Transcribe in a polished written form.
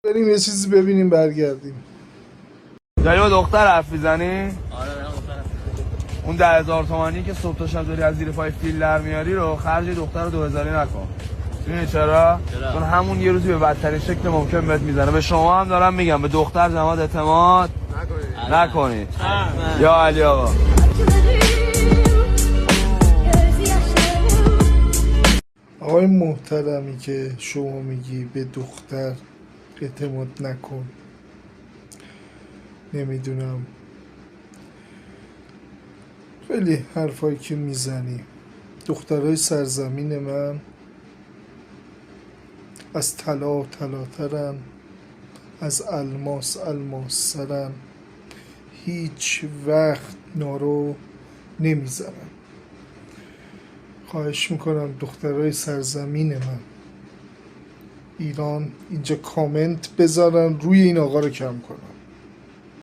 بریم یه چیزی ببینیم برگردیم. داری با دختر حرف میزنی؟ آره دختر. اون 10,000 تومانی که صبح تا شب داری از زیر پای فیل در میاری رو خرج دختر رو 2000 نکن. میدونی چرا؟ چون همون یه روزی به بدترین شکل ممکن بهت میزنه. به شما هم دارم میگم به دختر جماعت اعتماد نکنید. یا علی آقا. آقای محترمی که شما میگی به دختر اعتماد نکن، نمیدونم خیلی حرفایی که میزنی. دخترهای سرزمین من از طلا طلاترن، از الماس الماس‌ترن، هیچ وقت نارو نمیزنن. خواهش میکنم دخترای سرزمین من ایران اینجا کامنت بذارن روی این آقا رو کم کنن.